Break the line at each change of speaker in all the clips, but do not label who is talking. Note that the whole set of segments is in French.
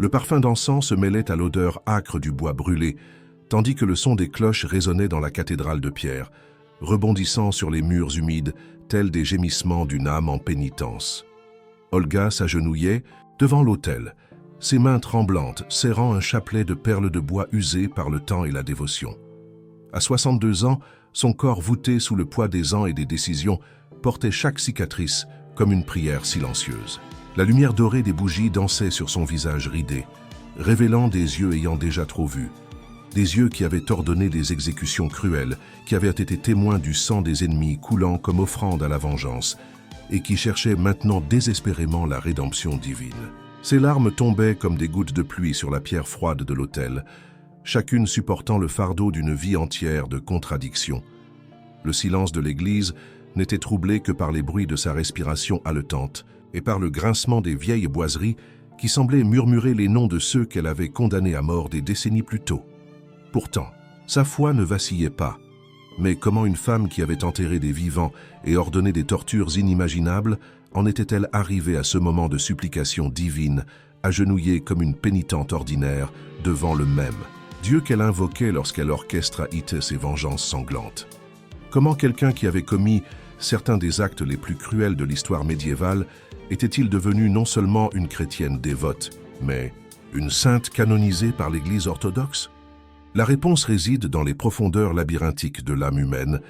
Le parfum d'encens se mêlait à l'odeur âcre du bois brûlé, tandis que le son des cloches résonnait dans la cathédrale de pierre, rebondissant sur les murs humides, tels des gémissements d'une âme en pénitence. Olga s'agenouillait devant l'autel, ses mains tremblantes serrant un chapelet de perles de bois usées par le temps et la dévotion. À 62 ans, son corps voûté sous le poids des ans et des décisions portait chaque cicatrice comme une prière silencieuse. La lumière dorée des bougies dansait sur son visage ridé, révélant des yeux ayant déjà trop vu. Des yeux qui avaient ordonné des exécutions cruelles, qui avaient été témoins du sang des ennemis coulant comme offrande à la vengeance, et qui cherchaient maintenant désespérément la rédemption divine. Ces larmes tombaient comme des gouttes de pluie sur la pierre froide de l'autel, chacune supportant le fardeau d'une vie entière de contradictions. Le silence de l'église n'était troublé que par les bruits de sa respiration haletante et par le grincement des vieilles boiseries qui semblaient murmurer les noms de ceux qu'elle avait condamnés à mort des décennies plus tôt. Pourtant, sa foi ne vacillait pas. Mais comment une femme qui avait enterré des vivants et ordonné des tortures inimaginables en était-elle arrivée à ce moment de supplication divine, agenouillée comme une pénitente ordinaire devant le même Dieu qu'elle invoquait lorsqu'elle orchestrait ses vengeances sanglantes? Comment quelqu'un qui avait commis certains des actes les plus cruels de l'histoire médiévale était-il devenu non seulement une chrétienne dévote, mais une sainte canonisée par l'Église orthodoxe? La réponse réside dans les profondeurs labyrinthiques de l'âme humaine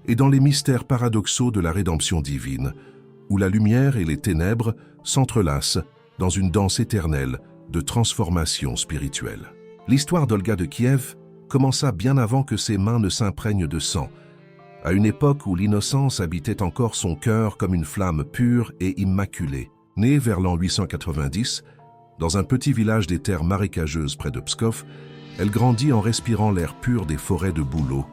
et dans les mystères paradoxaux de la rédemption divine, où la lumière et les ténèbres s'entrelacent dans une danse éternelle de transformation spirituelle. L'histoire d'Olga de Kiev commença bien avant que ses mains ne s'imprègnent de sang, à une époque où l'innocence habitait encore son cœur comme une flamme pure et immaculée. Née vers l'an 890, dans un petit village des terres marécageuses près de Pskov, elle grandit en respirant l'air pur des forêts de bouleaux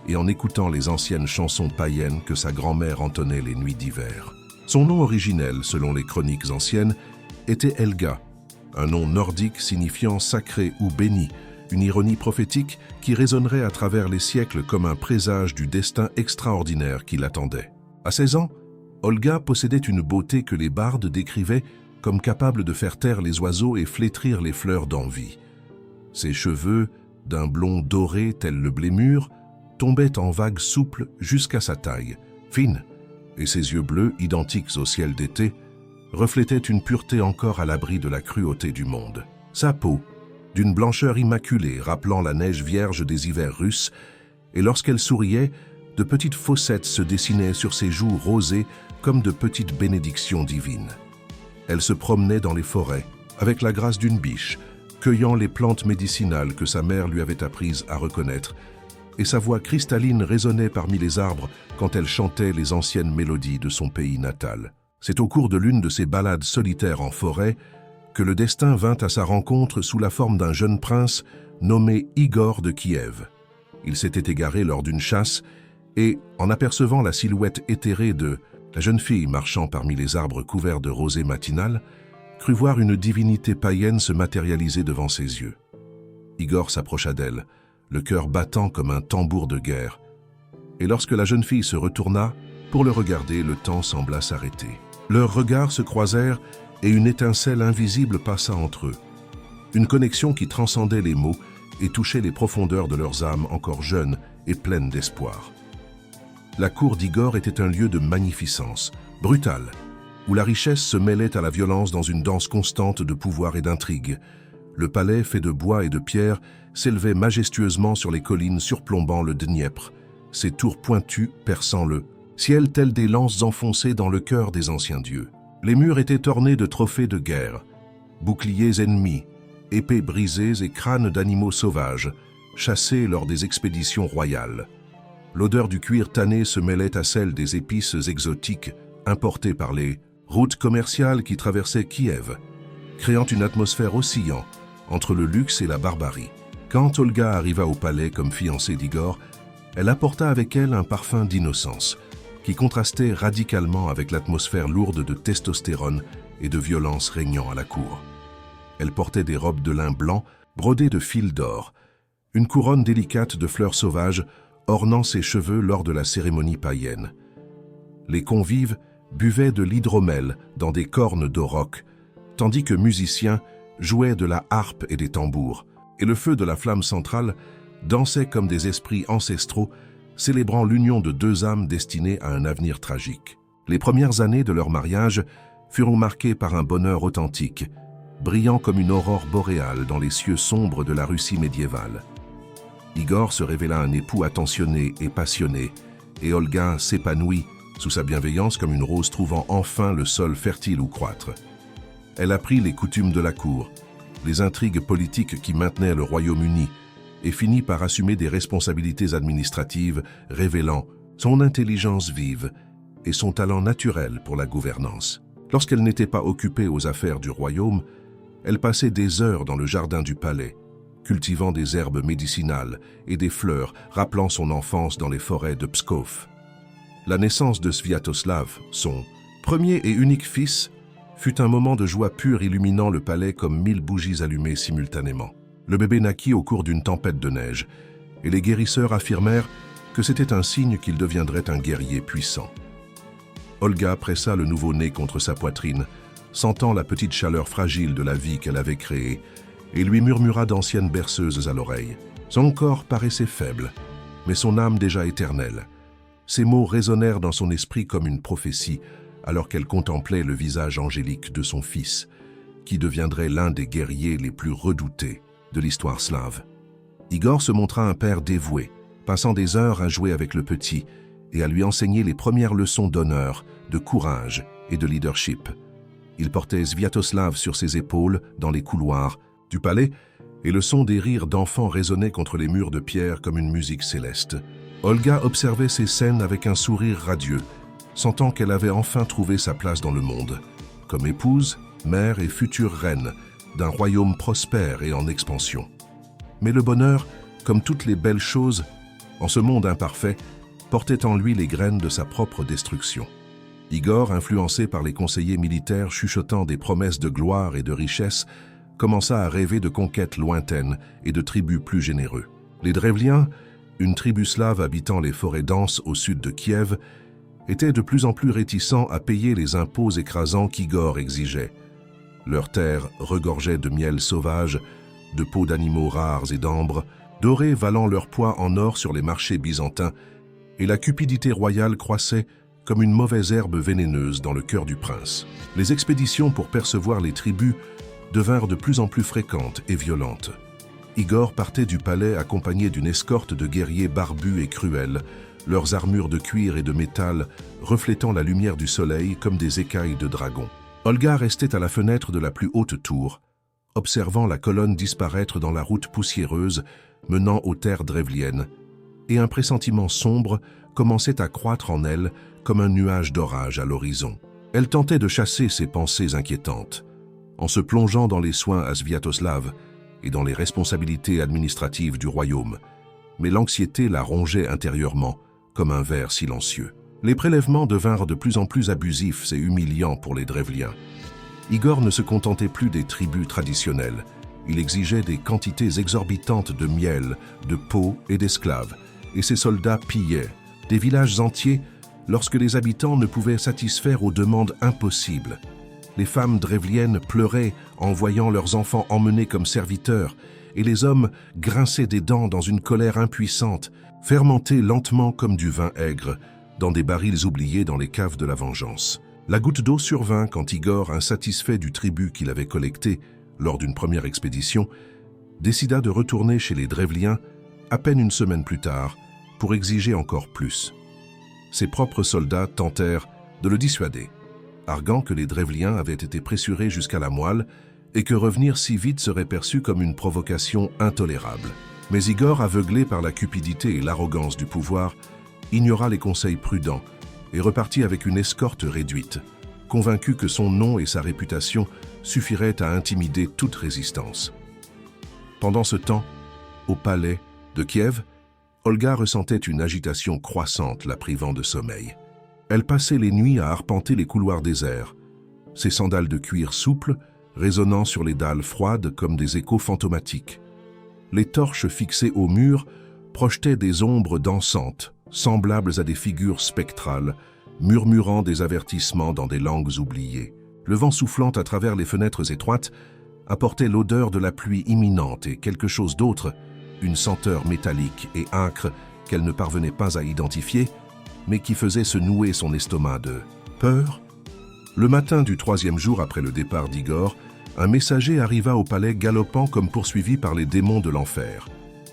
et en écoutant les anciennes chansons païennes que sa grand-mère entonnait les nuits d'hiver. Son nom originel, selon les chroniques anciennes, était Helga, un nom nordique signifiant sacré ou béni, une ironie prophétique qui résonnerait à travers les siècles comme un présage du destin extraordinaire qui l'attendait. À 16 ans, Olga possédait une beauté que les bardes décrivaient comme capable de faire taire les oiseaux et flétrir les fleurs d'envie. Ses cheveux, d'un blond doré tel le blé mûr, tombaient en vagues souples jusqu'à sa taille, fine, et ses yeux bleus, identiques au ciel d'été, reflétaient une pureté encore à l'abri de la cruauté du monde. Sa peau, d'une blancheur immaculée rappelant la neige vierge des hivers russes, et lorsqu'elle souriait, de petites fossettes se dessinaient sur ses joues rosées comme de petites bénédictions divines. Elle se promenait dans les forêts, avec la grâce d'une biche, cueillant les plantes médicinales que sa mère lui avait apprises à reconnaître, et sa voix cristalline résonnait parmi les arbres quand elle chantait les anciennes mélodies de son pays natal. C'est au cours de l'une de ces balades solitaires en forêt que le destin vint à sa rencontre sous la forme d'un jeune prince nommé Igor de Kiev. Il s'était égaré lors d'une chasse et, en apercevant la silhouette éthérée de la jeune fille marchant parmi les arbres couverts de rosée matinale, crut voir une divinité païenne se matérialiser devant ses yeux. Igor s'approcha d'elle, le cœur battant comme un tambour de guerre. Et lorsque la jeune fille se retourna, pour le regarder, le temps sembla s'arrêter. Leurs regards se croisèrent et une étincelle invisible passa entre eux. Une connexion qui transcendait les mots et touchait les profondeurs de leurs âmes encore jeunes et pleines d'espoir. La cour d'Igor était un lieu de magnificence, brutal, où la richesse se mêlait à la violence dans une danse constante de pouvoir et d'intrigue. Le palais, fait de bois et de pierre, s'élevait majestueusement sur les collines surplombant le Dniepr, ses tours pointues perçant le ciel tels des lances enfoncées dans le cœur des anciens dieux. Les murs étaient ornés de trophées de guerre, boucliers ennemis, épées brisées et crânes d'animaux sauvages, chassés lors des expéditions royales. L'odeur du cuir tanné se mêlait à celle des épices exotiques importées par les routes commerciales qui traversaient Kiev, créant une atmosphère oscillant entre le luxe et la barbarie. Quand Olga arriva au palais comme fiancée d'Igor, elle apporta avec elle un parfum d'innocence, qui contrastait radicalement avec l'atmosphère lourde de testostérone et de violence régnant à la cour. Elle portait des robes de lin blanc brodées de fils d'or, une couronne délicate de fleurs sauvages ornant ses cheveux lors de la cérémonie païenne. Les convives buvaient de l'hydromel dans des cornes d'auroch, tandis que musiciens jouaient de la harpe et des tambours, et le feu de la flamme centrale dansait comme des esprits ancestraux, célébrant l'union de deux âmes destinées à un avenir tragique. Les premières années de leur mariage furent marquées par un bonheur authentique, brillant comme une aurore boréale dans les cieux sombres de la Russie médiévale. Igor se révéla un époux attentionné et passionné, et Olga s'épanouit sous sa bienveillance comme une rose trouvant enfin le sol fertile où croître. Elle apprit les coutumes de la cour, les intrigues politiques qui maintenaient le Royaume-Uni, et finit par assumer des responsabilités administratives, révélant son intelligence vive et son talent naturel pour la gouvernance. Lorsqu'elle n'était pas occupée aux affaires du royaume, elle passait des heures dans le jardin du palais, cultivant des herbes médicinales et des fleurs rappelant son enfance dans les forêts de Pskov. La naissance de Sviatoslav, son premier et unique fils, fut un moment de joie pure illuminant le palais comme 1000 bougies allumées simultanément. Le bébé naquit au cours d'une tempête de neige, et les guérisseurs affirmèrent que c'était un signe qu'il deviendrait un guerrier puissant. Olga pressa le nouveau-né contre sa poitrine, sentant la petite chaleur fragile de la vie qu'elle avait créée, et lui murmura d'anciennes berceuses à l'oreille. Son corps paraissait faible, mais son âme déjà éternelle. Ces mots résonnèrent dans son esprit comme une prophétie, alors qu'elle contemplait le visage angélique de son fils, qui deviendrait l'un des guerriers les plus redoutés de l'histoire slave. Igor se montra un père dévoué, passant des heures à jouer avec le petit et à lui enseigner les premières leçons d'honneur, de courage et de leadership. Il portait Sviatoslav sur ses épaules dans les couloirs du palais et le son des rires d'enfants résonnait contre les murs de pierre comme une musique céleste. Olga observait ces scènes avec un sourire radieux, sentant qu'elle avait enfin trouvé sa place dans le monde, comme épouse, mère et future reine d'un royaume prospère et en expansion. Mais le bonheur, comme toutes les belles choses, en ce monde imparfait, portait en lui les graines de sa propre destruction. Igor, influencé par les conseillers militaires chuchotant des promesses de gloire et de richesse, commença à rêver de conquêtes lointaines et de tribus plus généreux. Les Drevliens, une tribu slave habitant les forêts denses au sud de Kiev, étaient de plus en plus réticents à payer les impôts écrasants qu'Igor exigeait. Leurs terres regorgeaient de miel sauvage, de peaux d'animaux rares et d'ambre, dorés valant leur poids en or sur les marchés byzantins, et la cupidité royale croissait comme une mauvaise herbe vénéneuse dans le cœur du prince. Les expéditions pour percevoir les tribus devinrent de plus en plus fréquentes et violentes. Igor partait du palais accompagné d'une escorte de guerriers barbus et cruels, leurs armures de cuir et de métal reflétant la lumière du soleil comme des écailles de dragon. Olga restait à la fenêtre de la plus haute tour, observant la colonne disparaître dans la route poussiéreuse menant aux terres drevliennes, et un pressentiment sombre commençait à croître en elle comme un nuage d'orage à l'horizon. Elle tentait de chasser ses pensées inquiétantes, en se plongeant dans les soins à Sviatoslav et dans les responsabilités administratives du royaume, mais l'anxiété la rongeait intérieurement comme un ver silencieux. Les prélèvements devinrent de plus en plus abusifs et humiliants pour les Drevliens. Igor ne se contentait plus des tribus traditionnelles. Il exigeait des quantités exorbitantes de miel, de peaux et d'esclaves, et ses soldats pillaient des villages entiers lorsque les habitants ne pouvaient satisfaire aux demandes impossibles. Les femmes drevliennes pleuraient en voyant leurs enfants emmenés comme serviteurs, et les hommes grinçaient des dents dans une colère impuissante, fermentée lentement comme du vin aigre, dans des barils oubliés dans les caves de la vengeance. La goutte d'eau survint quand Igor, insatisfait du tribut qu'il avait collecté lors d'une première expédition, décida de retourner chez les Drevliens à peine une semaine plus tard pour exiger encore plus. Ses propres soldats tentèrent de le dissuader, arguant que les Drevliens avaient été pressurés jusqu'à la moelle et que revenir si vite serait perçu comme une provocation intolérable. Mais Igor, aveuglé par la cupidité et l'arrogance du pouvoir, ignora les conseils prudents et repartit avec une escorte réduite, convaincu que son nom et sa réputation suffiraient à intimider toute résistance. Pendant ce temps, au palais de Kiev, Olga ressentait une agitation croissante la privant de sommeil. Elle passait les nuits à arpenter les couloirs déserts, ses sandales de cuir souples résonnant sur les dalles froides comme des échos fantomatiques. Les torches fixées au mur projetaient des ombres dansantes, semblables à des figures spectrales, murmurant des avertissements dans des langues oubliées. Le vent soufflant à travers les fenêtres étroites apportait l'odeur de la pluie imminente et quelque chose d'autre, une senteur métallique et âcre qu'elle ne parvenait pas à identifier, mais qui faisait se nouer son estomac de peur. Le matin du 3e jour après le départ d'Igor, un messager arriva au palais galopant comme poursuivi par les démons de l'enfer.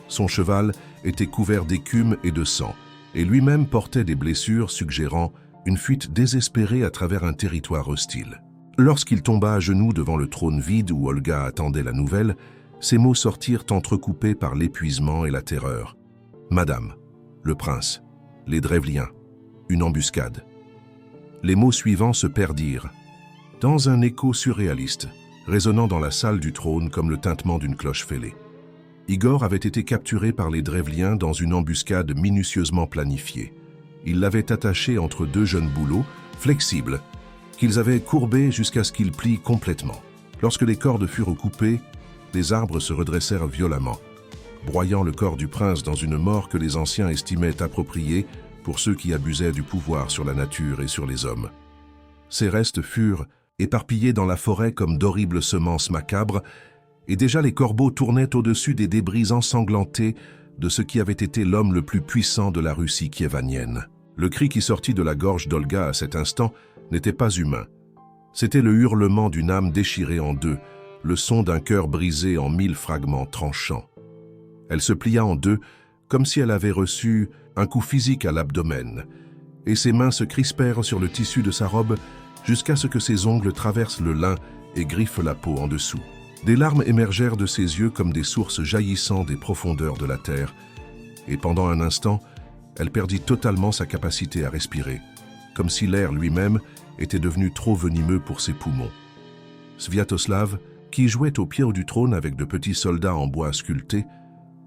Son cheval était couvert d'écume et de sang, et lui-même portait des blessures suggérant une fuite désespérée à travers un territoire hostile. Lorsqu'il tomba à genoux devant le trône vide où Olga attendait la nouvelle, ses mots sortirent entrecoupés par l'épuisement et la terreur. « Madame, le prince, les Drevliens, une embuscade. » Les mots suivants se perdirent, dans un écho surréaliste, résonnant dans la salle du trône comme le tintement d'une cloche fêlée. Igor avait été capturé par les Drevliens dans une embuscade minutieusement planifiée. Ils l'avaient attaché entre 2 jeunes bouleaux, flexibles, qu'ils avaient courbés jusqu'à ce qu'ils plient complètement. Lorsque les cordes furent coupées, les arbres se redressèrent violemment, broyant le corps du prince dans une mort que les anciens estimaient appropriée pour ceux qui abusaient du pouvoir sur la nature et sur les hommes. Ces restes furent éparpillés dans la forêt comme d'horribles semences macabres, et déjà les corbeaux tournaient au-dessus des débris ensanglantés de ce qui avait été l'homme le plus puissant de la Russie kievanienne. Le cri qui sortit de la gorge d'Olga à cet instant n'était pas humain. C'était le hurlement d'une âme déchirée en deux, le son d'un cœur brisé en 1000 fragments tranchants. Elle se plia en deux, comme si elle avait reçu un coup physique à l'abdomen, et ses mains se crispèrent sur le tissu de sa robe jusqu'à ce que ses ongles traversent le lin et griffent la peau en dessous. Des larmes émergèrent de ses yeux comme des sources jaillissant des profondeurs de la terre, et pendant un instant, elle perdit totalement sa capacité à respirer, comme si l'air lui-même était devenu trop venimeux pour ses poumons. Sviatoslav, qui jouait au pied du trône avec de petits soldats en bois sculptés,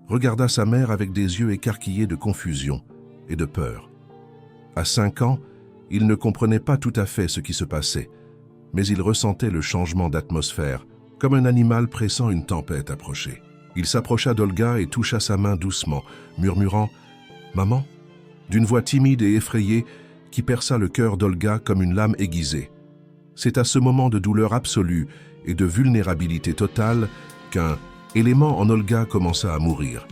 regarda sa mère avec des yeux écarquillés de confusion et de peur. À 5 ans, il ne comprenait pas tout à fait ce qui se passait, mais il ressentait le changement d'atmosphère, comme un animal pressant une tempête approchée. Il s'approcha d'Olga et toucha sa main doucement, murmurant « Maman ?» d'une voix timide et effrayée qui perça le cœur d'Olga comme une lame aiguisée. C'est à ce moment de douleur absolue et de vulnérabilité totale qu'un élément en Olga commença à mourir,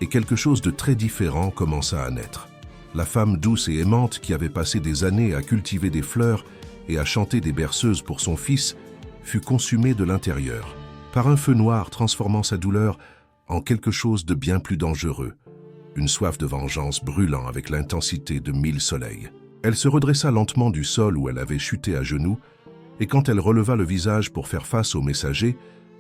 et quelque chose de très différent commença à naître. La femme douce et aimante qui avait passé des années à cultiver des fleurs et à chanter des berceuses pour son fils fut consumée de l'intérieur, par un feu noir transformant sa douleur en quelque chose de bien plus dangereux, une soif de vengeance brûlant avec l'intensité de 1000 soleils. Elle se redressa lentement du sol où elle avait chuté à genoux, et quand elle releva le visage pour faire face au messager,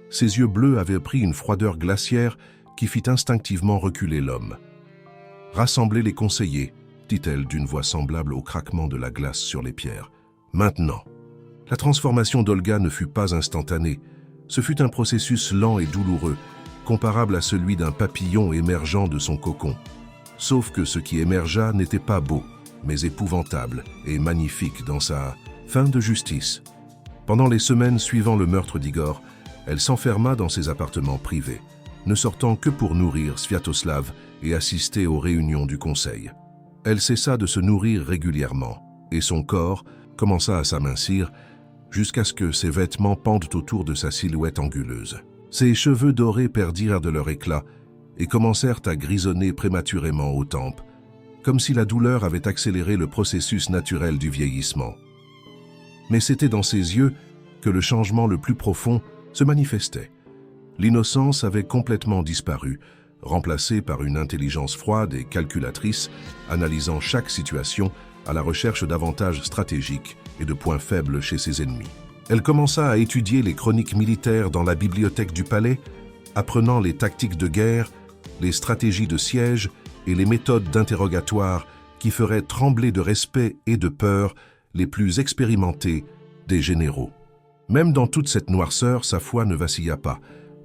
ses yeux bleus avaient pris une froideur glaciaire qui fit instinctivement reculer l'homme. « Rassemblez les conseillers », dit-elle d'une voix semblable au craquement de la glace sur les pierres. « Maintenant !» La transformation d'Olga ne fut pas instantanée. Ce fut un processus lent et douloureux, comparable à celui d'un papillon émergeant de son cocon. Sauf que ce qui émergea n'était pas beau, mais épouvantable et magnifique dans sa fin de justice. Pendant les semaines suivant le meurtre d'Igor, elle s'enferma dans ses appartements privés, ne sortant que pour nourrir Sviatoslav et assister aux réunions du conseil. Elle cessa de se nourrir régulièrement, et son corps commença à s'amincir jusqu'à ce que ses vêtements pendent autour de sa silhouette anguleuse. Ses cheveux dorés perdirent de leur éclat et commencèrent à grisonner prématurément aux tempes, comme si la douleur avait accéléré le processus naturel du vieillissement. Mais c'était dans ses yeux que le changement le plus profond se manifestait. L'innocence avait complètement disparu, remplacée par une intelligence froide et calculatrice, analysant chaque situation à la recherche d'avantages stratégiques et de points faibles chez ses ennemis. Elle commença à étudier les chroniques militaires dans la bibliothèque du palais, apprenant les tactiques de guerre, les stratégies de siège et les méthodes d'interrogatoire qui feraient trembler de respect et de peur les plus expérimentés des généraux. Même dans toute cette noirceur, sa foi ne vacilla pas,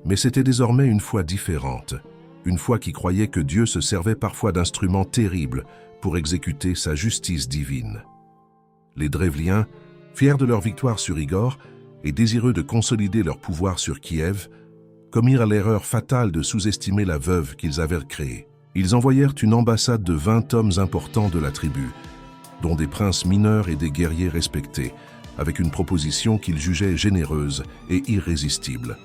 mais c'était désormais une foi différente, une foi qui croyait que Dieu se servait parfois d'instruments terribles pour exécuter sa justice divine. Les Drevliens, fiers de leur victoire sur Igor et désireux de consolider leur pouvoir sur Kiev, commirent l'erreur fatale de sous-estimer la veuve qu'ils avaient créée. Ils envoyèrent une ambassade de 20 hommes importants de la tribu, dont des princes mineurs et des guerriers respectés, avec une proposition qu'ils jugeaient généreuse et irrésistible.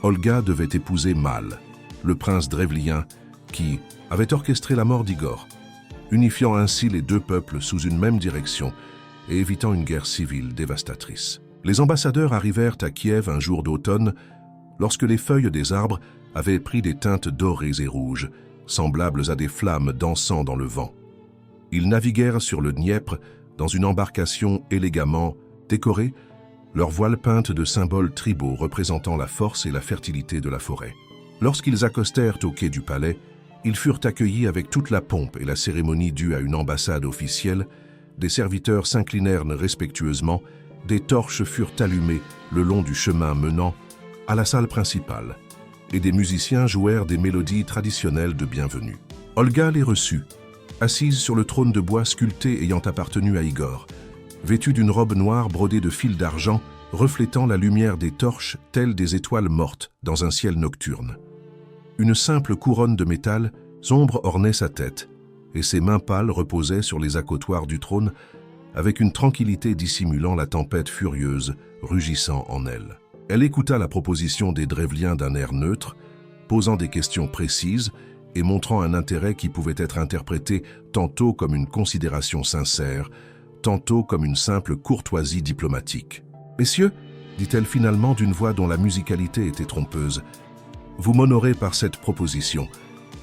Olga devait épouser Mal, le prince drevlien, qui avait orchestré la mort d'Igor, unifiant ainsi les deux peuples sous une même direction et évitant une guerre civile dévastatrice. Les ambassadeurs arrivèrent à Kiev un jour d'automne, lorsque les feuilles des arbres avaient pris des teintes dorées et rouges, semblables à des flammes dansant dans le vent. Ils naviguèrent sur le Dniepr dans une embarcation élégamment décorée, leurs voiles peintes de symboles tribaux représentant la force et la fertilité de la forêt. Lorsqu'ils accostèrent au quai du palais, ils furent accueillis avec toute la pompe et la cérémonie due à une ambassade officielle. Des serviteurs s'inclinèrent respectueusement, des torches furent allumées le long du chemin menant à la salle principale, et des musiciens jouèrent des mélodies traditionnelles de bienvenue. Olga les reçut, assise sur le trône de bois sculpté ayant appartenu à Igor, vêtue d'une robe noire brodée de fils d'argent, reflétant la lumière des torches telles des étoiles mortes dans un ciel nocturne. Une simple couronne de métal sombre ornait sa tête, et ses mains pâles reposaient sur les accotoirs du trône, avec une tranquillité dissimulant la tempête furieuse rugissant en elle. Elle écouta la proposition des Drevliens d'un air neutre, posant des questions précises et montrant un intérêt qui pouvait être interprété tantôt comme une considération sincère, tantôt comme une simple courtoisie diplomatique. « Messieurs, dit-elle finalement d'une voix dont la musicalité était trompeuse, vous m'honorez par cette proposition.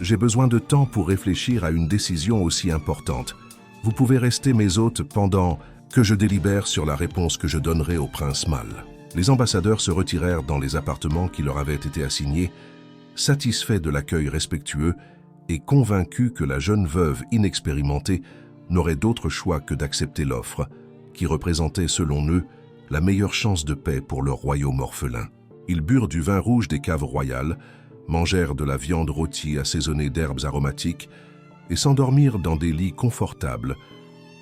J'ai besoin de temps pour réfléchir à une décision aussi importante. Vous pouvez rester mes hôtes pendant que je délibère sur la réponse que je donnerai au prince Mal. » Les ambassadeurs se retirèrent dans les appartements qui leur avaient été assignés, satisfaits de l'accueil respectueux et convaincus que la jeune veuve inexpérimentée n'aurait d'autre choix que d'accepter l'offre, qui représentait, selon eux, la meilleure chance de paix pour leur royaume orphelin. Ils burent du vin rouge des caves royales, mangèrent de la viande rôtie assaisonnée d'herbes aromatiques et s'endormirent dans des lits confortables,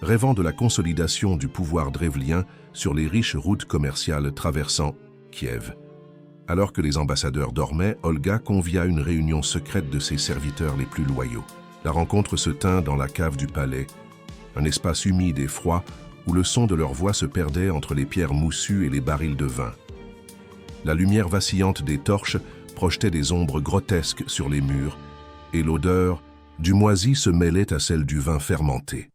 rêvant de la consolidation du pouvoir drevlien sur les riches routes commerciales traversant Kiev. Alors que les ambassadeurs dormaient, Olga convia une réunion secrète de ses serviteurs les plus loyaux. La rencontre se tint dans la cave du palais, un espace humide et froid où le son de leur voix se perdait entre les pierres moussues et les barils de vin. La lumière vacillante des torches projetait des ombres grotesques sur les murs, et l'odeur du moisi se mêlait à celle du vin fermenté.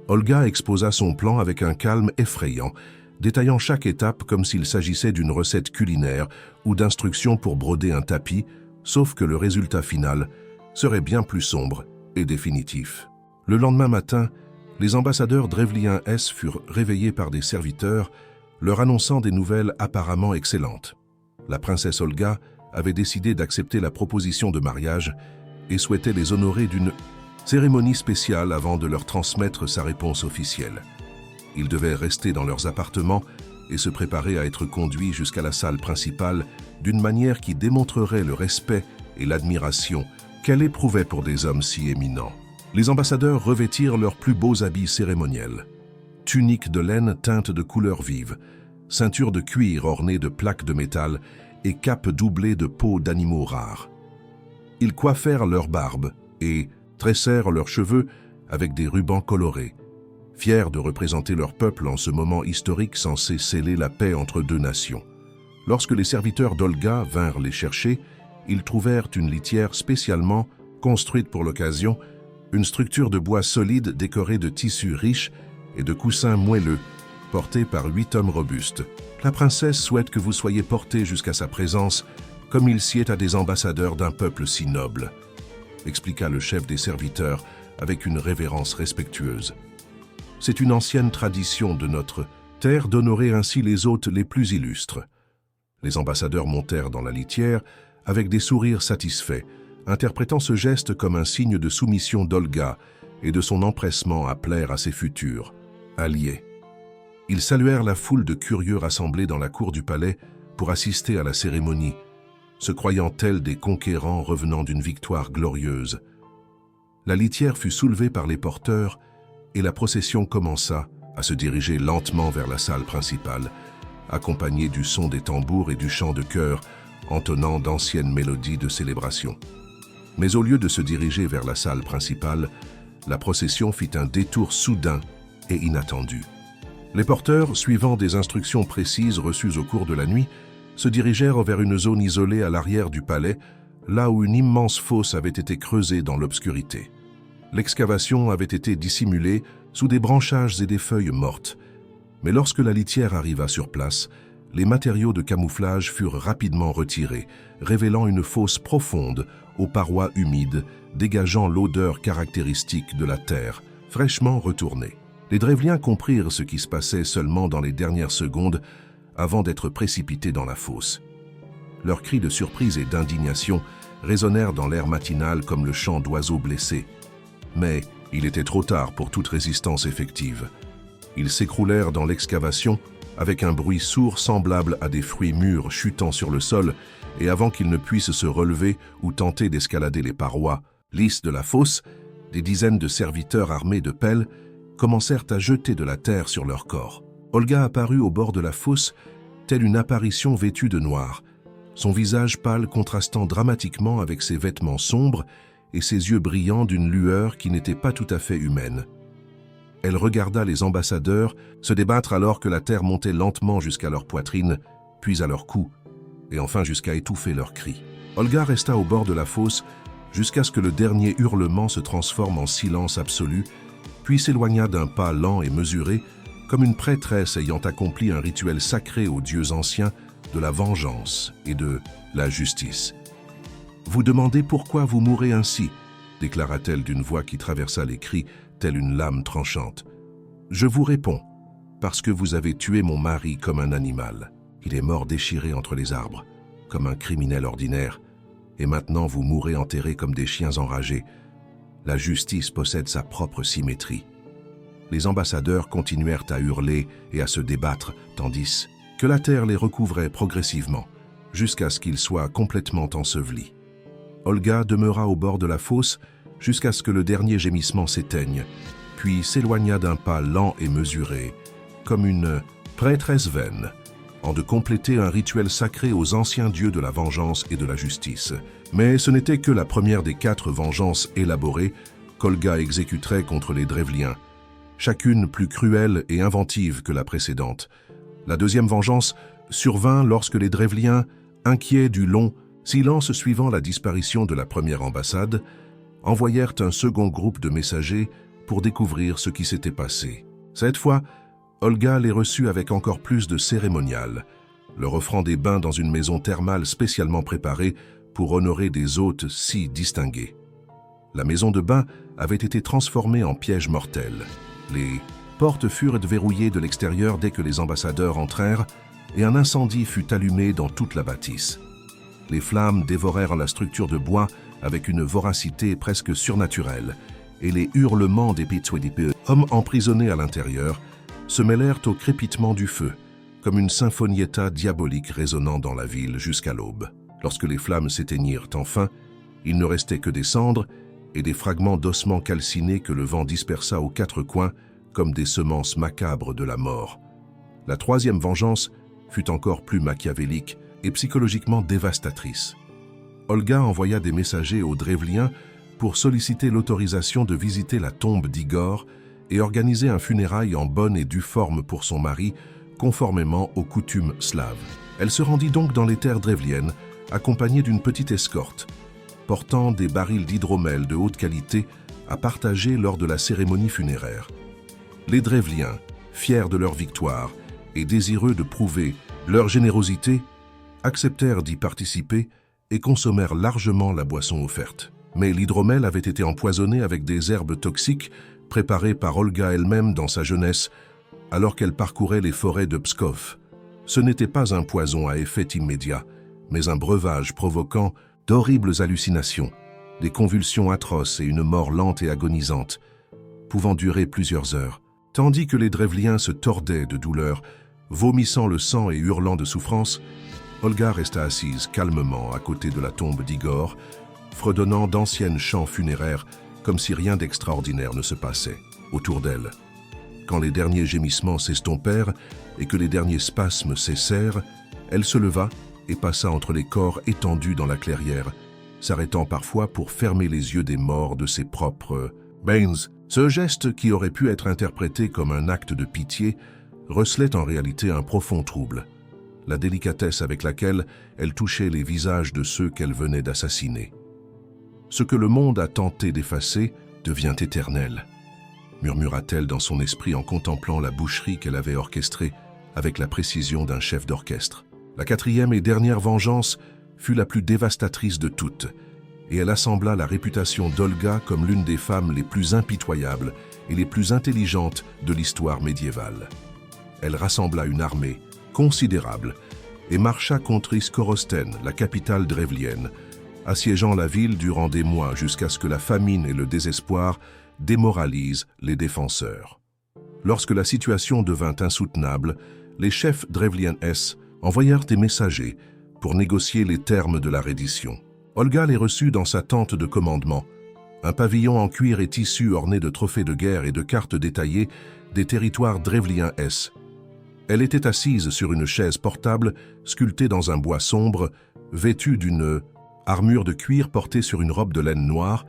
Olga exposa son plan avec un calme effrayant, détaillant chaque étape comme s'il s'agissait d'une recette culinaire ou d'instructions pour broder un tapis, sauf que le résultat final serait bien plus sombre et définitif. Le lendemain matin, les ambassadeurs drevliens furent réveillés par des serviteurs, leur annonçant des nouvelles apparemment excellentes. La princesse Olga avait décidé d'accepter la proposition de mariage et souhaitait les honorer d'une cérémonie spéciale avant de leur transmettre sa réponse officielle. Ils devaient rester dans leurs appartements et se préparer à être conduits jusqu'à la salle principale d'une manière qui démontrerait le respect et l'admiration qu'elle éprouvait pour des hommes si éminents. Les ambassadeurs revêtirent leurs plus beaux habits cérémoniels. Tuniques de laine teintes de couleurs vives, ceintures de cuir ornées de plaques de métal et capes doublées de peaux d'animaux rares. Ils coiffèrent leurs barbes et tressèrent leurs cheveux avec des rubans colorés, fiers de représenter leur peuple en ce moment historique censé sceller la paix entre deux nations. Lorsque les serviteurs d'Olga vinrent les chercher, ils trouvèrent une litière spécialement construite pour l'occasion, une structure de bois solide décorée de tissus riches et de coussins moelleux, portés par 8 hommes robustes. La princesse souhaite que vous soyez portés jusqu'à sa présence, comme il sied à des ambassadeurs d'un peuple si noble, expliqua le chef des serviteurs avec une révérence respectueuse. C'est une ancienne tradition de notre terre d'honorer ainsi les hôtes les plus illustres. Les ambassadeurs montèrent dans la litière avec des sourires satisfaits, interprétant ce geste comme un signe de soumission d'Olga et de son empressement à plaire à ses futurs alliés. Ils saluèrent la foule de curieux rassemblés dans la cour du palais pour assister à la cérémonie, se croyant tels des conquérants revenant d'une victoire glorieuse. La litière fut soulevée par les porteurs et la procession commença à se diriger lentement vers la salle principale, accompagnée du son des tambours et du chant de chœur, entonnant d'anciennes mélodies de célébration. Mais au lieu de se diriger vers la salle principale, la procession fit un détour soudain et inattendu. Les porteurs, suivant des instructions précises reçues au cours de la nuit, se dirigèrent vers une zone isolée à l'arrière du palais, là où une immense fosse avait été creusée dans l'obscurité. L'excavation avait été dissimulée sous des branchages et des feuilles mortes. Mais lorsque la litière arriva sur place, les matériaux de camouflage furent rapidement retirés, révélant une fosse profonde aux parois humides, dégageant l'odeur caractéristique de la terre, fraîchement retournée. Les Drevliens comprirent ce qui se passait seulement dans les dernières secondes avant d'être précipités dans la fosse. Leurs cris de surprise et d'indignation résonnèrent dans l'air matinal comme le chant d'oiseaux blessés. Mais il était trop tard pour toute résistance effective. Ils s'écroulèrent dans l'excavation avec un bruit sourd semblable à des fruits mûrs chutant sur le sol, et avant qu'ils ne puissent se relever ou tenter d'escalader les parois lisses de la fosse, des dizaines de serviteurs armés de pelles commencèrent à jeter de la terre sur leur corps. Olga apparut au bord de la fosse, telle une apparition vêtue de noir, son visage pâle contrastant dramatiquement avec ses vêtements sombres et ses yeux brillants d'une lueur qui n'était pas tout à fait humaine. Elle regarda les ambassadeurs se débattre alors que la terre montait lentement jusqu'à leur poitrine, puis à leur cou, et enfin jusqu'à étouffer leurs cris. Olga resta au bord de la fosse jusqu'à ce que le dernier hurlement se transforme en silence absolu, puis s'éloigna d'un pas lent et mesuré, comme une prêtresse ayant accompli un rituel sacré aux dieux anciens de la vengeance et de la justice. « Vous demandez pourquoi vous mourrez ainsi ?» déclara-t-elle d'une voix qui traversa les cris, telle une lame tranchante. « Je vous réponds, parce que vous avez tué mon mari comme un animal. Il est mort déchiré entre les arbres, comme un criminel ordinaire, et maintenant vous mourrez enterrés comme des chiens enragés. La justice possède sa propre symétrie. » Les ambassadeurs continuèrent à hurler et à se débattre, tandis que la terre les recouvrait progressivement, jusqu'à ce qu'ils soient complètement ensevelis. Olga demeura au bord de la fosse jusqu'à ce que le dernier gémissement s'éteigne, puis s'éloigna d'un pas lent et mesuré, comme une prêtresse vaine, en de compléter un rituel sacré aux anciens dieux de la vengeance et de la justice. Mais ce n'était que la première des 4 vengeances élaborées qu'Olga exécuterait contre les Drevliens, chacune plus cruelle et inventive que la précédente. La deuxième vengeance survint lorsque les Drevliens, inquiets du long silence suivant la disparition de la première ambassade, envoyèrent un second groupe de messagers pour découvrir ce qui s'était passé. Cette fois, Olga les reçut avec encore plus de cérémonial, leur offrant des bains dans une maison thermale spécialement préparée pour honorer des hôtes si distingués. La maison de bain avait été transformée en piège mortel. Les portes furent verrouillées de l'extérieur dès que les ambassadeurs entrèrent et un incendie fut allumé dans toute la bâtisse. Les flammes dévorèrent la structure de bois avec une voracité presque surnaturelle, et les hurlements des Pitswedipe, hommes emprisonnés à l'intérieur, se mêlèrent au crépitement du feu, comme une sinfonietta diabolique résonnant dans la ville jusqu'à l'aube. Lorsque les flammes s'éteignirent enfin, il ne restait que des cendres et des fragments d'ossements calcinés que le vent dispersa aux 4 coins comme des semences macabres de la mort. La troisième vengeance fut encore plus machiavélique et psychologiquement dévastatrice. Olga envoya des messagers aux Drevliens pour solliciter l'autorisation de visiter la tombe d'Igor et organiser un funérail en bonne et due forme pour son mari, conformément aux coutumes slaves. Elle se rendit donc dans les terres drevliennes, accompagnée d'une petite escorte, portant des barils d'hydromel de haute qualité à partager lors de la cérémonie funéraire. Les Drevliens, fiers de leur victoire et désireux de prouver leur générosité, acceptèrent d'y participer et consommèrent largement la boisson offerte. Mais l'hydromel avait été empoisonné avec des herbes toxiques préparées par Olga elle-même dans sa jeunesse, alors qu'elle parcourait les forêts de Pskov. Ce n'était pas un poison à effet immédiat, mais un breuvage provoquant d'horribles hallucinations, des convulsions atroces et une mort lente et agonisante, pouvant durer plusieurs heures. Tandis que les Drevliens se tordaient de douleur, vomissant le sang et hurlant de souffrance, Olga resta assise calmement à côté de la tombe d'Igor, fredonnant d'anciennes chants funéraires comme si rien d'extraordinaire ne se passait autour d'elle. Quand les derniers gémissements s'estompèrent et que les derniers spasmes cessèrent, elle se leva et passa entre les corps étendus dans la clairière, s'arrêtant parfois pour fermer les yeux des morts de ses propres Baines. Ce geste, qui aurait pu être interprété comme un acte de pitié, recelait en réalité un profond trouble. la délicatesse avec laquelle elle touchait les visages de ceux qu'elle venait d'assassiner. Ce que le monde a tenté d'effacer devient éternel, murmura-t-elle dans son esprit en contemplant la boucherie qu'elle avait orchestrée avec la précision d'un chef d'orchestre. La quatrième et dernière vengeance fut la plus dévastatrice de toutes, et elle assembla la réputation d'Olga comme l'une des femmes les plus impitoyables et les plus intelligentes de l'histoire médiévale. Elle rassembla une armée considérable et marcha contre Iskorosten, la capitale drevlienne, assiégeant la ville durant des mois jusqu'à ce que la famine et le désespoir démoralisent les défenseurs. Lorsque la situation devint insoutenable, les chefs drevliens envoyèrent des messagers pour négocier les termes de la reddition. Olga les reçut dans sa tente de commandement, un pavillon en cuir et tissu orné de trophées de guerre et de cartes détaillées des territoires drevliens. Elle était assise sur une chaise portable sculptée dans un bois sombre, vêtue d'une armure de cuir portée sur une robe de laine noire,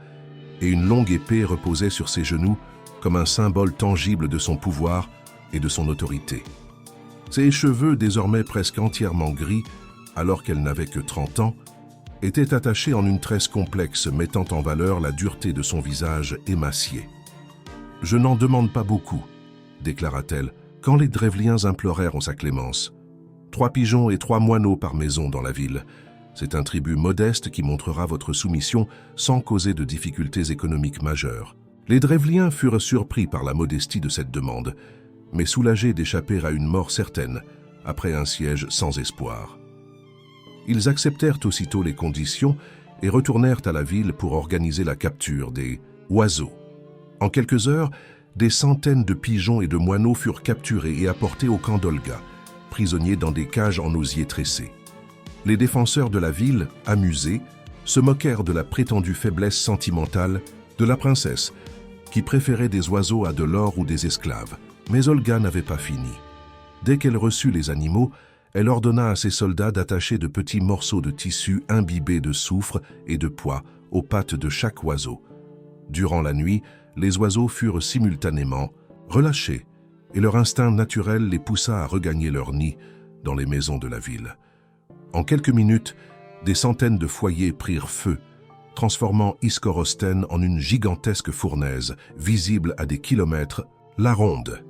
et une longue épée reposait sur ses genoux comme un symbole tangible de son pouvoir et de son autorité. Ses cheveux, désormais presque entièrement gris, alors qu'elle n'avait que 30 ans, étaient attachés en une tresse complexe mettant en valeur la dureté de son visage émacié. « Je n'en demande pas beaucoup », déclara-t-elle, quand les Drevliens implorèrent en sa clémence. 3 pigeons et 3 moineaux par maison dans la ville. C'est un tribut modeste qui montrera votre soumission sans causer de difficultés économiques majeures. Les Drevliens furent surpris par la modestie de cette demande, mais soulagés d'échapper à une mort certaine, après un siège sans espoir. Ils acceptèrent aussitôt les conditions et retournèrent à la ville pour organiser la capture des oiseaux. En quelques heures, des centaines de pigeons et de moineaux furent capturés et apportés au camp d'Olga, prisonniers dans des cages en osier tressé. Les défenseurs de la ville, amusés, se moquèrent de la prétendue faiblesse sentimentale de la princesse, qui préférait des oiseaux à de l'or ou des esclaves. Mais Olga n'avait pas fini. Dès qu'elle reçut les animaux, elle ordonna à ses soldats d'attacher de petits morceaux de tissu imbibés de soufre et de pois aux pattes de chaque oiseau. Durant la nuit, les oiseaux furent simultanément relâchés et leur instinct naturel les poussa à regagner leur nid dans les maisons de la ville. En quelques minutes, des centaines de foyers prirent feu, transformant Iskorosten en une gigantesque fournaise, visible à des kilomètres, la ronde.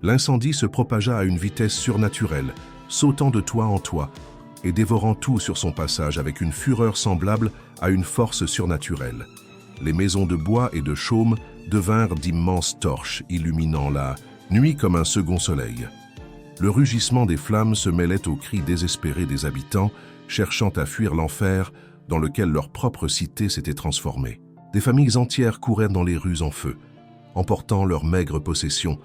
L'incendie se propagea à une vitesse surnaturelle, sautant de toit en toit et dévorant tout sur son passage avec une fureur semblable à une force surnaturelle. Les maisons de bois et de chaume devinrent d'immenses torches, illuminant la nuit comme un second soleil. Le rugissement des flammes se mêlait aux cris désespérés des habitants, cherchant à fuir l'enfer dans lequel leur propre cité s'était transformée. Des familles entières couraient dans les rues en feu, emportant leurs maigres possessions,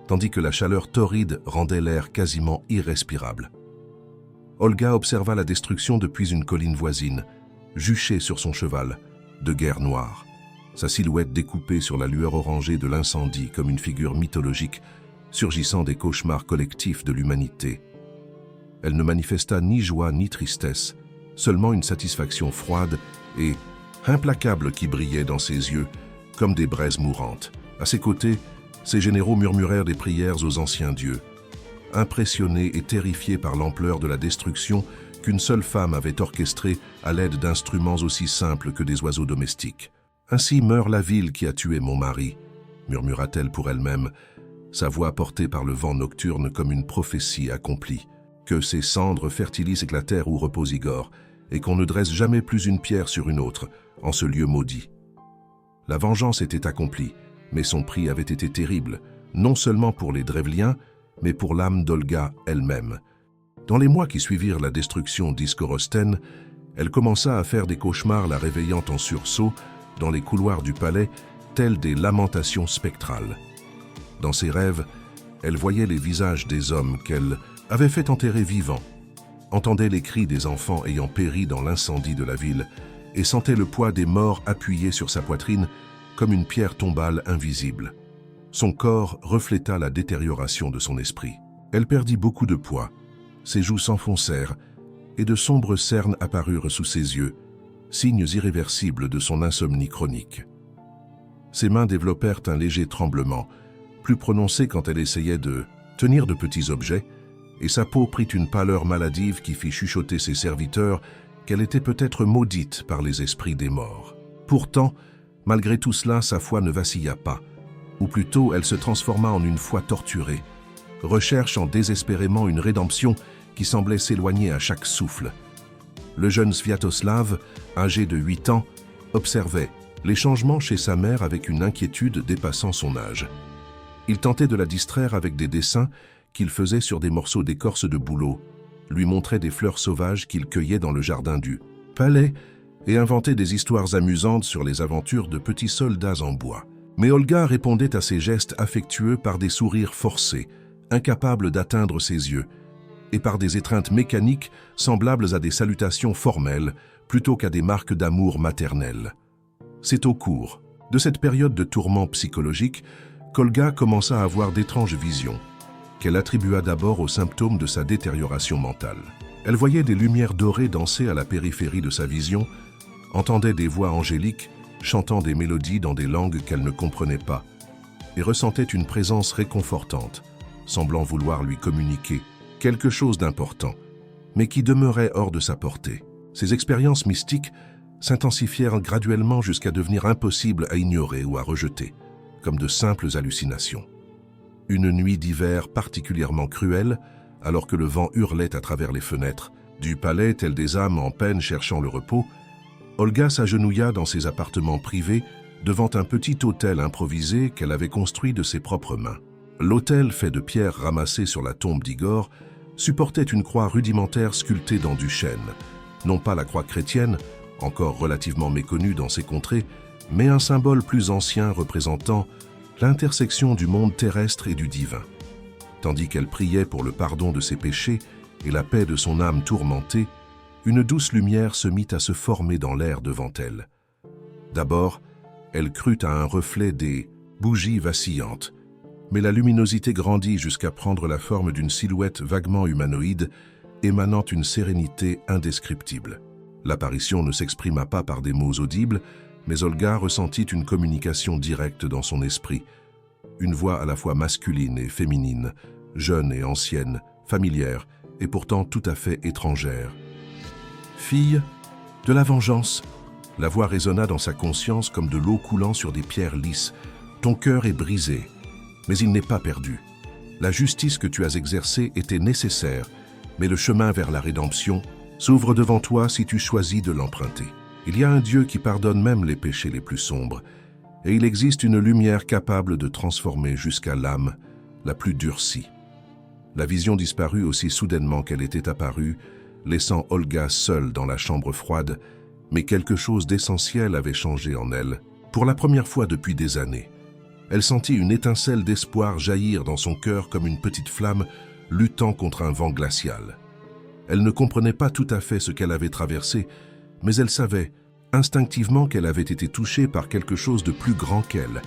tandis que la chaleur torride rendait l'air quasiment irrespirable. Olga observa la destruction depuis une colline voisine, juchée sur son cheval, de guerre noire, sa silhouette découpée sur la lueur orangée de l'incendie comme une figure mythologique surgissant des cauchemars collectifs de l'humanité. Elle ne manifesta ni joie ni tristesse, seulement une satisfaction froide et implacable qui brillait dans ses yeux comme des braises mourantes. À ses côtés, ses généraux murmurèrent des prières aux anciens dieux, impressionnés et terrifiés par l'ampleur de la destruction qu'une seule femme avait orchestrée à l'aide d'instruments aussi simples que des oiseaux domestiques. « Ainsi meurt la ville qui a tué mon mari », murmura-t-elle pour elle-même, sa voix portée par le vent nocturne comme une prophétie accomplie. Que ses cendres fertilisent la terre où repose Igor, et qu'on ne dresse jamais plus une pierre sur une autre, en ce lieu maudit. La vengeance était accomplie, mais son prix avait été terrible, non seulement pour les Drevliens, mais pour l'âme d'Olga elle-même. Dans les mois qui suivirent la destruction d'Iskorosten, elle commença à faire des cauchemars la réveillant en sursaut dans les couloirs du palais, tels des lamentations spectrales. Dans ses rêves, elle voyait les visages des hommes qu'elle avait fait enterrer vivants, entendait les cris des enfants ayant péri dans l'incendie de la ville et sentait le poids des morts appuyé sur sa poitrine comme une pierre tombale invisible. Son corps refléta la détérioration de son esprit. Elle perdit beaucoup de poids, ses joues s'enfoncèrent et de sombres cernes apparurent sous ses yeux, signes irréversibles de son insomnie chronique. Ses mains développèrent un léger tremblement, plus prononcé quand elle essayait de tenir de petits objets, et sa peau prit une pâleur maladive qui fit chuchoter ses serviteurs qu'elle était peut-être maudite par les esprits des morts. Pourtant, malgré tout cela, sa foi ne vacilla pas, ou plutôt elle se transforma en une foi torturée, recherchant désespérément une rédemption qui semblait s'éloigner à chaque souffle. Le jeune Sviatoslav, âgé de 8 ans, observait les changements chez sa mère avec une inquiétude dépassant son âge. Il tentait de la distraire avec des dessins qu'il faisait sur des morceaux d'écorce de bouleau, lui montrait des fleurs sauvages qu'il cueillait dans le jardin du palais et inventait des histoires amusantes sur les aventures de petits soldats en bois. Mais Olga répondait à ces gestes affectueux par des sourires forcés, incapables d'atteindre ses yeux, et par des étreintes mécaniques semblables à des salutations formelles plutôt qu'à des marques d'amour maternel. C'est au cours de cette période de tourment psychologique qu'Olga commença à avoir d'étranges visions, qu'elle attribua d'abord aux symptômes de sa détérioration mentale. Elle voyait des lumières dorées danser à la périphérie de sa vision, entendait des voix angéliques chantant des mélodies dans des langues qu'elle ne comprenait pas, et ressentait une présence réconfortante, semblant vouloir lui communiquer quelque chose d'important, mais qui demeurait hors de sa portée. Ces expériences mystiques s'intensifièrent graduellement jusqu'à devenir impossibles à ignorer ou à rejeter, comme de simples hallucinations. Une nuit d'hiver particulièrement cruelle, alors que le vent hurlait à travers les fenêtres du palais tel des âmes en peine cherchant le repos, Olga s'agenouilla dans ses appartements privés devant un petit autel improvisé qu'elle avait construit de ses propres mains. L'autel, fait de pierres ramassées sur la tombe d'Igor, supportait une croix rudimentaire sculptée dans du chêne, non pas la croix chrétienne, encore relativement méconnue dans ces contrées, mais un symbole plus ancien représentant l'intersection du monde terrestre et du divin. Tandis qu'elle priait pour le pardon de ses péchés et la paix de son âme tourmentée, une douce lumière se mit à se former dans l'air devant elle. D'abord, elle crut à un reflet des bougies vacillantes, mais la luminosité grandit jusqu'à prendre la forme d'une silhouette vaguement humanoïde, émanant une sérénité indescriptible. L'apparition ne s'exprima pas par des mots audibles, mais Olga ressentit une communication directe dans son esprit, une voix à la fois masculine et féminine, jeune et ancienne, familière et pourtant tout à fait étrangère. « Fille de la vengeance !» La voix résonna dans sa conscience comme de l'eau coulant sur des pierres lisses. « Ton cœur est brisé, mais il n'est pas perdu. La justice que tu as exercée était nécessaire, mais le chemin vers la rédemption s'ouvre devant toi si tu choisis de l'emprunter. Il y a un Dieu qui pardonne même les péchés les plus sombres, et il existe une lumière capable de transformer jusqu'à l'âme la plus durcie. » La vision disparut aussi soudainement qu'elle était apparue, laissant Olga seule dans la chambre froide, mais quelque chose d'essentiel avait changé en elle. Pour la première fois depuis des années, elle sentit une étincelle d'espoir jaillir dans son cœur comme une petite flamme luttant contre un vent glacial. Elle ne comprenait pas tout à fait ce qu'elle avait traversé, mais elle savait instinctivement qu'elle avait été touchée par quelque chose de plus grand qu'elle,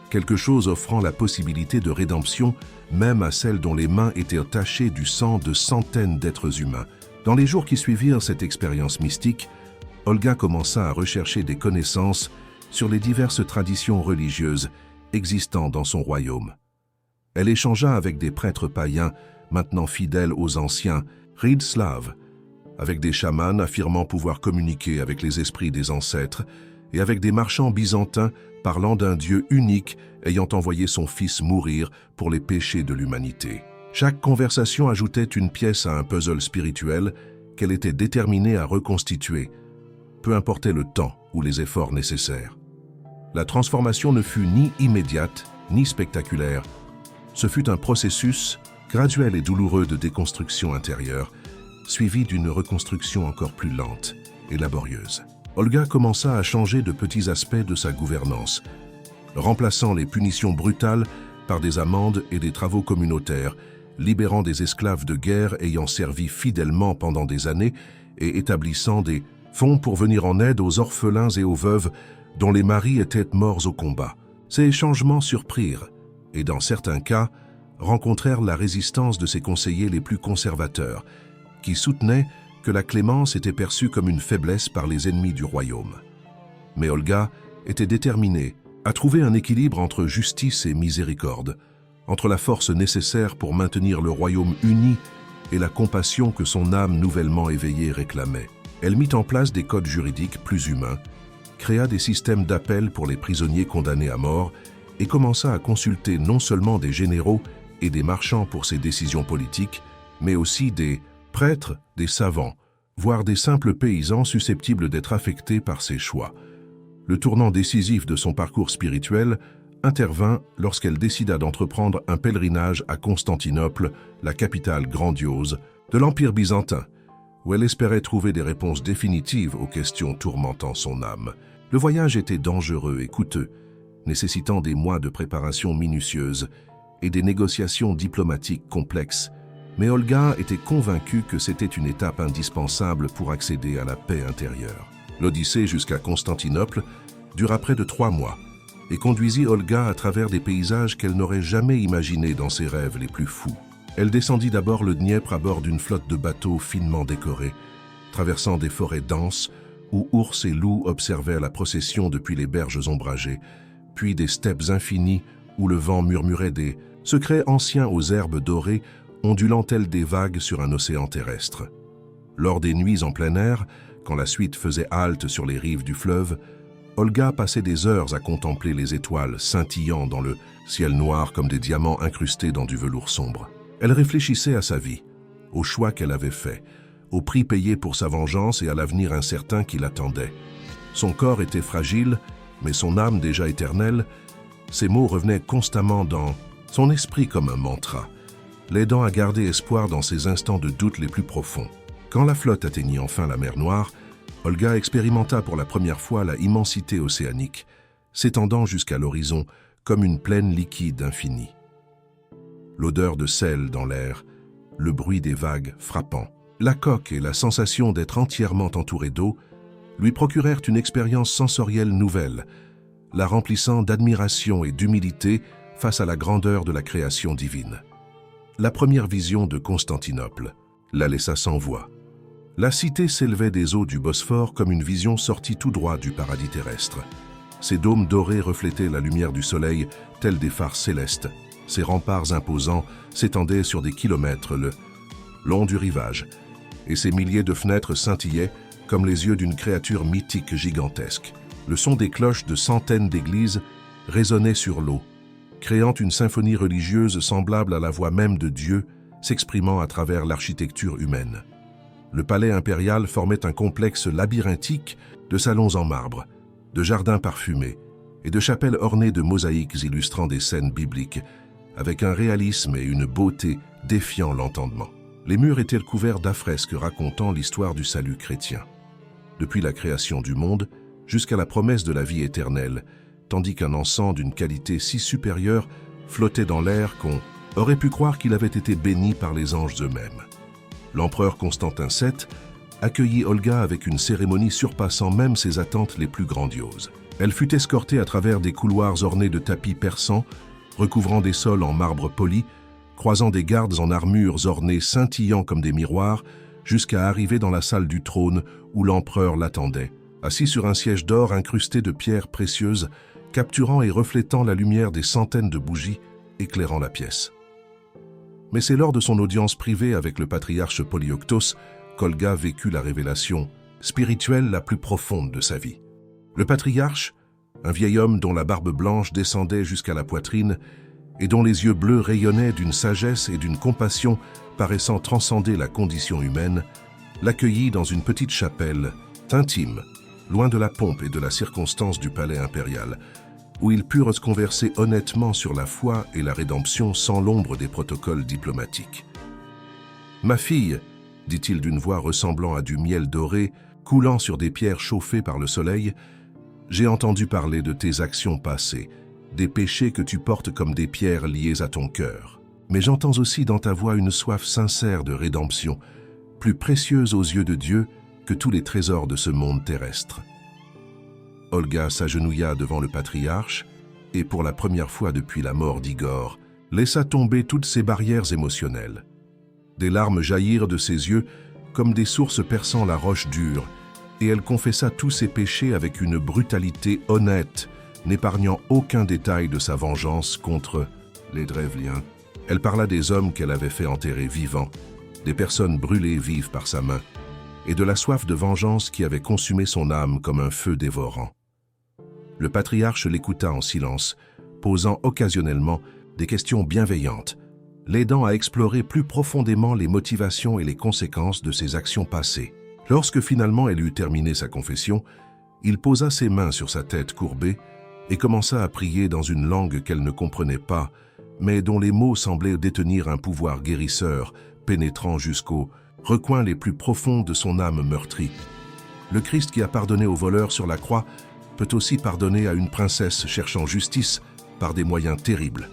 quelque chose offrant la possibilité de rédemption même à celles dont les mains étaient tachées du sang de centaines d'êtres humains. Dans les jours qui suivirent cette expérience mystique, Olga commença à rechercher des connaissances sur les diverses traditions religieuses existant dans son royaume. Elle échangea avec des prêtres païens, maintenant fidèles aux anciens, rites slaves, avec des chamans affirmant pouvoir communiquer avec les esprits des ancêtres, et avec des marchands byzantins parlant d'un Dieu unique ayant envoyé son Fils mourir pour les péchés de l'humanité. Chaque conversation ajoutait une pièce à un puzzle spirituel qu'elle était déterminée à reconstituer, peu importait le temps ou les efforts nécessaires. La transformation ne fut ni immédiate, ni spectaculaire. Ce fut un processus graduel et douloureux de déconstruction intérieure, suivi d'une reconstruction encore plus lente et laborieuse. Olga commença à changer de petits aspects de sa gouvernance, remplaçant les punitions brutales par des amendes et des travaux communautaires, libérant des esclaves de guerre ayant servi fidèlement pendant des années et établissant des fonds pour venir en aide aux orphelins et aux veuves dont les maris étaient morts au combat. Ces changements surprirent et, dans certains cas, rencontrèrent la résistance de ses conseillers les plus conservateurs, qui soutenaient que la clémence était perçue comme une faiblesse par les ennemis du royaume. Mais Olga était déterminée à trouver un équilibre entre justice et miséricorde, entre la force nécessaire pour maintenir le royaume uni et la compassion que son âme nouvellement éveillée réclamait. Elle mit en place des codes juridiques plus humains, créa des systèmes d'appel pour les prisonniers condamnés à mort et commença à consulter non seulement des généraux et des marchands pour ses décisions politiques, mais aussi des prêtres, des savants, voire des simples paysans susceptibles d'être affectés par ses choix. Le tournant décisif de son parcours spirituel intervint lorsqu'elle décida d'entreprendre un pèlerinage à Constantinople, la capitale grandiose de l'Empire byzantin, où elle espérait trouver des réponses définitives aux questions tourmentant son âme. Le voyage était dangereux et coûteux, nécessitant des mois de préparation minutieuse et des négociations diplomatiques complexes, mais Olga était convaincue que c'était une étape indispensable pour accéder à la paix intérieure. L'Odyssée jusqu'à Constantinople dura près de 3 mois et conduisit Olga à travers des paysages qu'elle n'aurait jamais imaginés dans ses rêves les plus fous. Elle descendit d'abord le Dniepr à bord d'une flotte de bateaux finement décorés, traversant des forêts denses où ours et loups observaient la procession depuis les berges ombragées, puis des steppes infinies où le vent murmurait des secrets anciens aux herbes dorées, ondulant telles des vagues sur un océan terrestre. Lors des nuits en plein air, quand la suite faisait halte sur les rives du fleuve, Olga passait des heures à contempler les étoiles scintillant dans le ciel noir comme des diamants incrustés dans du velours sombre. Elle réfléchissait à sa vie, aux choix qu'elle avait faits, au prix payé pour sa vengeance et à l'avenir incertain qui l'attendait. Son corps était fragile, mais son âme déjà éternelle, ces mots revenaient constamment dans son esprit comme un mantra, l'aidant à garder espoir dans ses instants de doute les plus profonds. Quand la flotte atteignit enfin la mer Noire, Olga expérimenta pour la première fois la immensité océanique, s'étendant jusqu'à l'horizon comme une plaine liquide infinie. L'odeur de sel dans l'air, le bruit des vagues frappant, la coque et la sensation d'être entièrement entourée d'eau lui procurèrent une expérience sensorielle nouvelle, la remplissant d'admiration et d'humilité face à la grandeur de la création divine. La première vision de Constantinople la laissa sans voix. La cité s'élevait des eaux du Bosphore comme une vision sortie tout droit du paradis terrestre. Ses dômes dorés reflétaient la lumière du soleil tels des phares célestes. Ses remparts imposants s'étendaient sur des kilomètres le long du rivage, et ses milliers de fenêtres scintillaient comme les yeux d'une créature mythique gigantesque. Le son des cloches de centaines d'églises résonnait sur l'eau, créant une symphonie religieuse semblable à la voix même de Dieu s'exprimant à travers l'architecture humaine. Le palais impérial formait un complexe labyrinthique de salons en marbre, de jardins parfumés et de chapelles ornées de mosaïques illustrant des scènes bibliques, avec un réalisme et une beauté défiant l'entendement. Les murs étaient couverts d'affresques racontant l'histoire du salut chrétien, depuis la création du monde jusqu'à la promesse de la vie éternelle, tandis qu'un encens d'une qualité si supérieure flottait dans l'air qu'on aurait pu croire qu'il avait été béni par les anges eux-mêmes. L'empereur Constantin VII accueillit Olga avec une cérémonie surpassant même ses attentes les plus grandioses. Elle fut escortée à travers des couloirs ornés de tapis persans, recouvrant des sols en marbre poli, croisant des gardes en armures ornées scintillant comme des miroirs, jusqu'à arriver dans la salle du trône où l'empereur l'attendait, assis sur un siège d'or incrusté de pierres précieuses, capturant et reflétant la lumière des centaines de bougies éclairant la pièce. Mais c'est lors de son audience privée avec le patriarche Polyoctos qu'Olga vécut la révélation spirituelle la plus profonde de sa vie. Le patriarche, un vieil homme dont la barbe blanche descendait jusqu'à la poitrine et dont les yeux bleus rayonnaient d'une sagesse et d'une compassion paraissant transcender la condition humaine, l'accueillit dans une petite chapelle intime, loin de la pompe et de la circonstance du palais impérial, où ils purent se converser honnêtement sur la foi et la rédemption sans l'ombre des protocoles diplomatiques. « Ma fille, dit-il d'une voix ressemblant à du miel doré, coulant sur des pierres chauffées par le soleil, j'ai entendu parler de tes actions passées, des péchés que tu portes comme des pierres liées à ton cœur. Mais j'entends aussi dans ta voix une soif sincère de rédemption, plus précieuse aux yeux de Dieu que tous les trésors de ce monde terrestre. » Olga s'agenouilla devant le patriarche et, pour la première fois depuis la mort d'Igor, laissa tomber toutes ses barrières émotionnelles. Des larmes jaillirent de ses yeux comme des sources perçant la roche dure, et elle confessa tous ses péchés avec une brutalité honnête, n'épargnant aucun détail de sa vengeance contre les Drevliens. Elle parla des hommes qu'elle avait fait enterrer vivants des personnes brûlées vives par sa main, et de la soif de vengeance qui avait consumé son âme comme un feu dévorant. Le patriarche l'écouta en silence, posant occasionnellement des questions bienveillantes, l'aidant à explorer plus profondément les motivations et les conséquences de ses actions passées. Lorsque finalement elle eut terminé sa confession, il posa ses mains sur sa tête courbée et commença à prier dans une langue qu'elle ne comprenait pas, mais dont les mots semblaient détenir un pouvoir guérisseur, pénétrant jusqu'aux recoins les plus profonds de son âme meurtrie. Le Christ qui a pardonné au voleur sur la croix peut aussi pardonner à une princesse cherchant justice par des moyens terribles,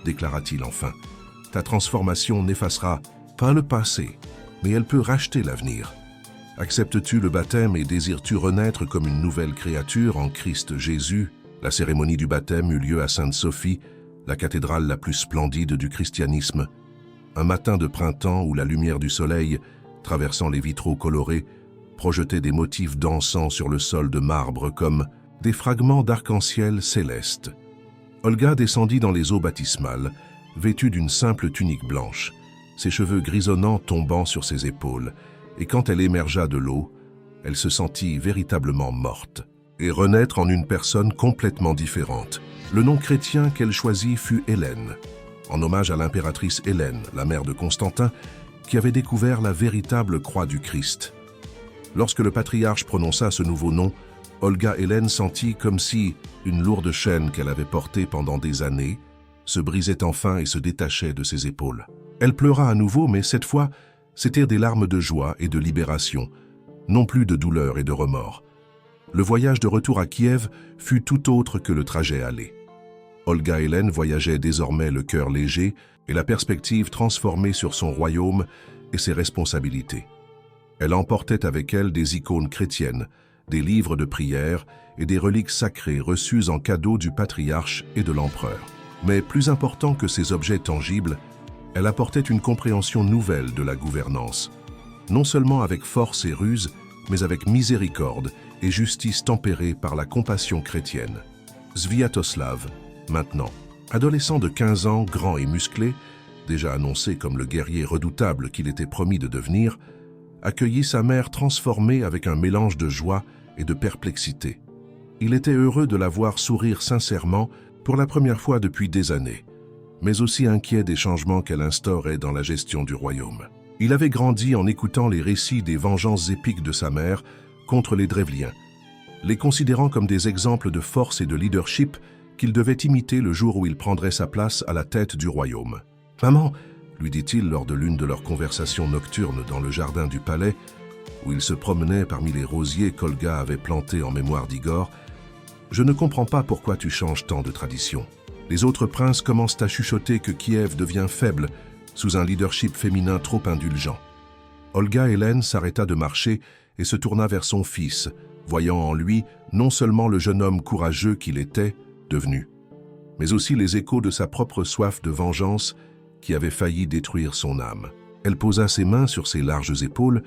déclara-t-il enfin. Ta transformation n'effacera pas le passé, mais elle peut racheter l'avenir. Acceptes-tu le baptême et désires-tu renaître comme une nouvelle créature en Christ Jésus? La cérémonie du baptême eut lieu à Sainte-Sophie, la cathédrale la plus splendide du christianisme. Un matin de printemps où la lumière du soleil, traversant les vitraux colorés, projetait des motifs dansant sur le sol de marbre comme des fragments d'arc-en-ciel céleste. Olga descendit dans les eaux baptismales, vêtue d'une simple tunique blanche, ses cheveux grisonnants tombant sur ses épaules, et quand elle émergea de l'eau, elle se sentit véritablement morte, et renaître en une personne complètement différente. Le nom chrétien qu'elle choisit fut Hélène, en hommage à l'impératrice Hélène, la mère de Constantin, qui avait découvert la véritable croix du Christ. Lorsque le patriarche prononça ce nouveau nom, Olga Hélène sentit comme si une lourde chaîne qu'elle avait portée pendant des années se brisait enfin et se détachait de ses épaules. Elle pleura à nouveau, mais cette fois, c'étaient des larmes de joie et de libération, non plus de douleur et de remords. Le voyage de retour à Kiev fut tout autre que le trajet aller. Olga Hélène voyageait désormais le cœur léger et la perspective transformée sur son royaume et ses responsabilités. Elle emportait avec elle des icônes chrétiennes, des livres de prière et des reliques sacrées reçues en cadeau du patriarche et de l'empereur. Mais plus important que ces objets tangibles, elle apportait une compréhension nouvelle de la gouvernance, non seulement avec force et ruse, mais avec miséricorde et justice tempérée par la compassion chrétienne. Sviatoslav, maintenant, adolescent de 15 ans, grand et musclé, déjà annoncé comme le guerrier redoutable qu'il était promis de devenir, accueillit sa mère transformée avec un mélange de joie et de perplexité. Il était heureux de la voir sourire sincèrement pour la première fois depuis des années, mais aussi inquiet des changements qu'elle instaurait dans la gestion du royaume. Il avait grandi en écoutant les récits des vengeances épiques de sa mère contre les Drevliens, les considérant comme des exemples de force et de leadership qu'il devait imiter le jour où il prendrait sa place à la tête du royaume. « Maman !» lui dit-il lors de l'une de leurs conversations nocturnes dans le jardin du palais, où il se promenait parmi les rosiers qu'Olga avait plantés en mémoire d'Igor. « Je ne comprends pas pourquoi tu changes tant de traditions. Les autres princes commencent à chuchoter que Kiev devient faible sous un leadership féminin trop indulgent. » Olga Hélène s'arrêta de marcher et se tourna vers son fils, voyant en lui non seulement le jeune homme courageux qu'il était devenu, mais aussi les échos de sa propre soif de vengeance qui avait failli détruire son âme. Elle posa ses mains sur ses larges épaules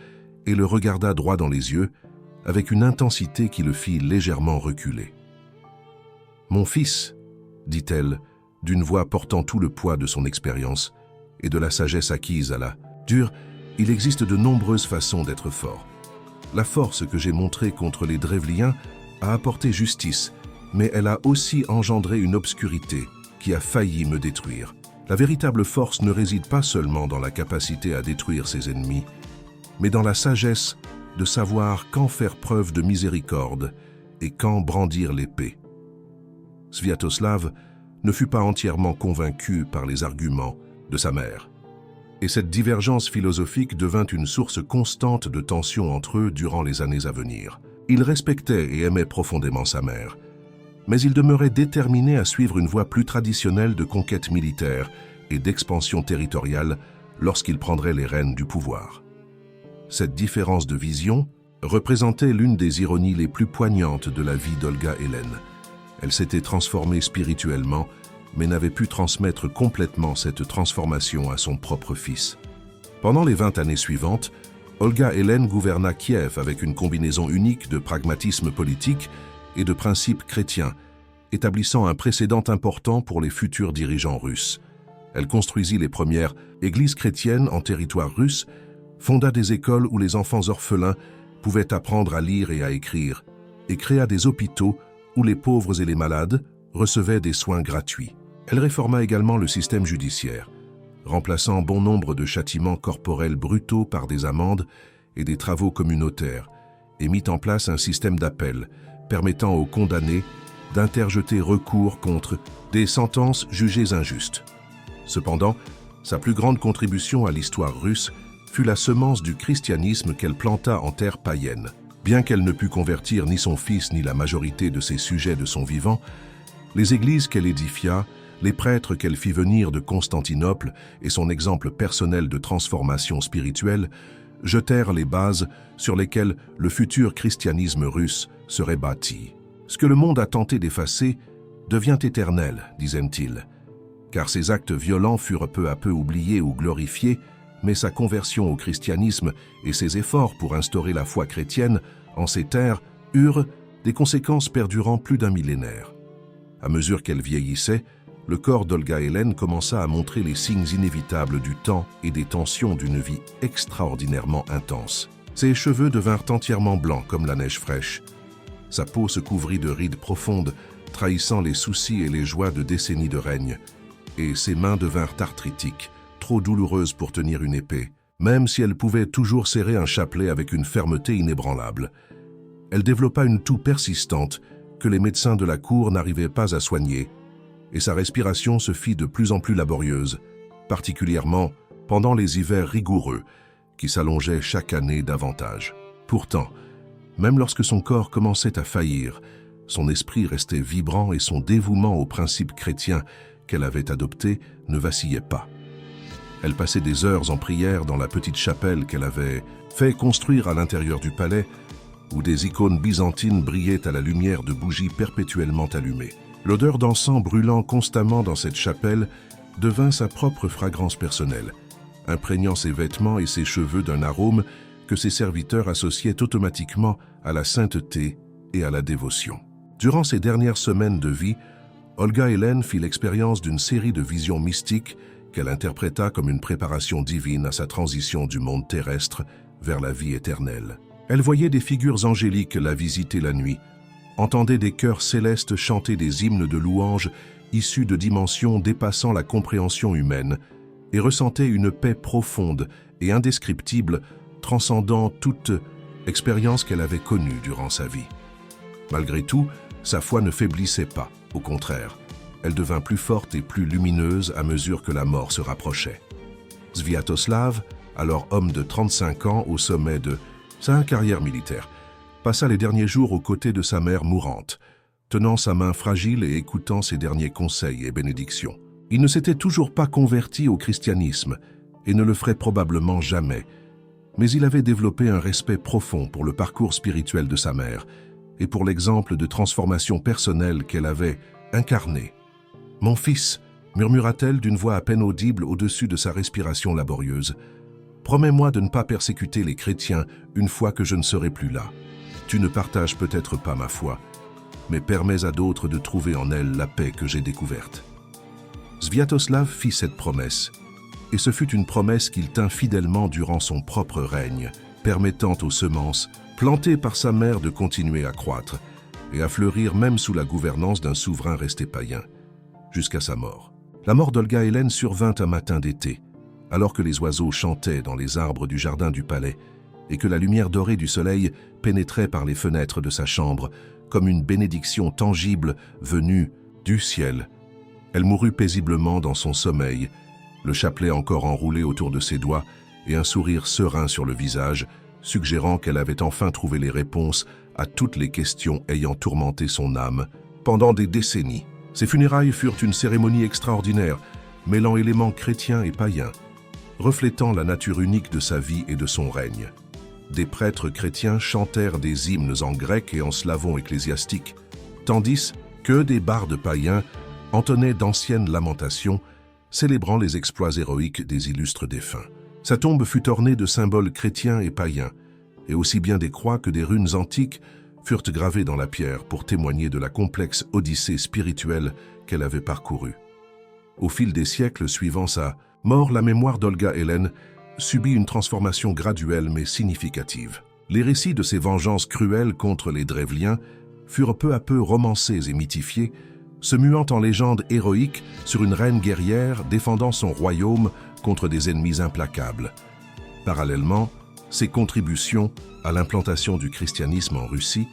et le regarda droit dans les yeux, avec une intensité qui le fit légèrement reculer. « Mon fils, » dit-elle, d'une voix portant tout le poids de son expérience et de la sagesse acquise à la dure, « il existe de nombreuses façons d'être fort. La force que j'ai montrée contre les Drevliens a apporté justice, mais elle a aussi engendré une obscurité qui a failli me détruire. La véritable force ne réside pas seulement dans la capacité à détruire ses ennemis, mais dans la sagesse de savoir quand faire preuve de miséricorde et quand brandir l'épée. » Sviatoslav ne fut pas entièrement convaincu par les arguments de sa mère, et cette divergence philosophique devint une source constante de tension entre eux durant les années à venir. Il respectait et aimait profondément sa mère, mais il demeurait déterminé à suivre une voie plus traditionnelle de conquête militaire et d'expansion territoriale lorsqu'il prendrait les rênes du pouvoir. Cette différence de vision représentait l'une des ironies les plus poignantes de la vie d'Olga Hélène. Elle s'était transformée spirituellement, mais n'avait pu transmettre complètement cette transformation à son propre fils. Pendant les 20 années suivantes, Olga Hélène gouverna Kiev avec une combinaison unique de pragmatisme politique et de principes chrétiens, établissant un précédent important pour les futurs dirigeants russes. Elle construisit les premières églises chrétiennes en territoire russe, fonda des écoles où les enfants orphelins pouvaient apprendre à lire et à écrire, et créa des hôpitaux où les pauvres et les malades recevaient des soins gratuits. Elle réforma également le système judiciaire, remplaçant bon nombre de châtiments corporels brutaux par des amendes et des travaux communautaires, et mit en place un système d'appel permettant aux condamnés d'interjeter recours contre des sentences jugées injustes. Cependant, sa plus grande contribution à l'histoire russe fut la semence du christianisme qu'elle planta en terre païenne. Bien qu'elle ne put convertir ni son fils ni la majorité de ses sujets de son vivant, les églises qu'elle édifia, les prêtres qu'elle fit venir de Constantinople et son exemple personnel de transformation spirituelle jetèrent les bases sur lesquelles le futur christianisme russe serait bâti. Ce que le monde a tenté d'effacer devient éternel, disait-il, car ses actes violents furent peu à peu oubliés ou glorifiés, mais sa conversion au christianisme et ses efforts pour instaurer la foi chrétienne en ces terres eurent des conséquences perdurant plus d'un millénaire. À mesure qu'elle vieillissait, le corps d'Olga Hélène commença à montrer les signes inévitables du temps et des tensions d'une vie extraordinairement intense. Ses cheveux devinrent entièrement blancs comme la neige fraîche. Sa peau se couvrit de rides profondes, trahissant les soucis et les joies de décennies de règne. Et ses mains devinrent arthritiques, trop douloureuses pour tenir une épée, même si elle pouvait toujours serrer un chapelet avec une fermeté inébranlable. Elle développa une toux persistante que les médecins de la cour n'arrivaient pas à soigner, et sa respiration se fit de plus en plus laborieuse, particulièrement pendant les hivers rigoureux qui s'allongeaient chaque année davantage. Pourtant, même lorsque son corps commençait à faillir, son esprit restait vibrant et son dévouement aux principes chrétiens qu'elle avait adoptés ne vacillait pas. Elle passait des heures en prière dans la petite chapelle qu'elle avait fait construire à l'intérieur du palais, où des icônes byzantines brillaient à la lumière de bougies perpétuellement allumées. L'odeur d'encens brûlant constamment dans cette chapelle devint sa propre fragrance personnelle, imprégnant ses vêtements et ses cheveux d'un arôme que ses serviteurs associaient automatiquement à la sainteté et à la dévotion. Durant ses dernières semaines de vie, Olga Hélène fit l'expérience d'une série de visions mystiques qu'elle interpréta comme une préparation divine à sa transition du monde terrestre vers la vie éternelle. Elle voyait des figures angéliques la visiter la nuit, entendait des chœurs célestes chanter des hymnes de louanges issus de dimensions dépassant la compréhension humaine et ressentait une paix profonde et indescriptible transcendant toute expérience qu'elle avait connue durant sa vie. Malgré tout, sa foi ne faiblissait pas, au contraire, elle devint plus forte et plus lumineuse à mesure que la mort se rapprochait. Sviatoslav, alors homme de 35 ans au sommet de sa carrière militaire, passa les derniers jours aux côtés de sa mère mourante, tenant sa main fragile et écoutant ses derniers conseils et bénédictions. Il ne s'était toujours pas converti au christianisme et ne le ferait probablement jamais, mais il avait développé un respect profond pour le parcours spirituel de sa mère et pour l'exemple de transformation personnelle qu'elle avait incarné. « Mon fils », murmura-t-elle d'une voix à peine audible au-dessus de sa respiration laborieuse, « promets-moi de ne pas persécuter les chrétiens une fois que je ne serai plus là. Tu ne partages peut-être pas ma foi, mais permets à d'autres de trouver en elle la paix que j'ai découverte. » Sviatoslav fit cette promesse, et ce fut une promesse qu'il tint fidèlement durant son propre règne, permettant aux semences plantées par sa mère de continuer à croître et à fleurir même sous la gouvernance d'un souverain resté païen, jusqu'à sa mort. La mort d'Olga Hélène survint un matin d'été, alors que les oiseaux chantaient dans les arbres du jardin du palais et que la lumière dorée du soleil pénétrait par les fenêtres de sa chambre comme une bénédiction tangible venue du ciel. Elle mourut paisiblement dans son sommeil, le chapelet encore enroulé autour de ses doigts et un sourire serein sur le visage, suggérant qu'elle avait enfin trouvé les réponses à toutes les questions ayant tourmenté son âme pendant des décennies. Ses funérailles furent une cérémonie extraordinaire, mêlant éléments chrétiens et païens, reflétant la nature unique de sa vie et de son règne. Des prêtres chrétiens chantèrent des hymnes en grec et en slavon ecclésiastique, tandis que des bardes païens entonnaient d'anciennes lamentations, célébrant les exploits héroïques des illustres défunts. Sa tombe fut ornée de symboles chrétiens et païens, et aussi bien des croix que des runes antiques furent gravées dans la pierre pour témoigner de la complexe odyssée spirituelle qu'elle avait parcourue. Au fil des siècles suivant sa mort, la mémoire d'Olga Hélène subit une transformation graduelle mais significative. Les récits de ses vengeances cruelles contre les Drevliens furent peu à peu romancés et mythifiés, se muant en légende héroïque sur une reine guerrière défendant son royaume contre des ennemis implacables. Parallèlement, ses contributions à l'implantation du christianisme en Russie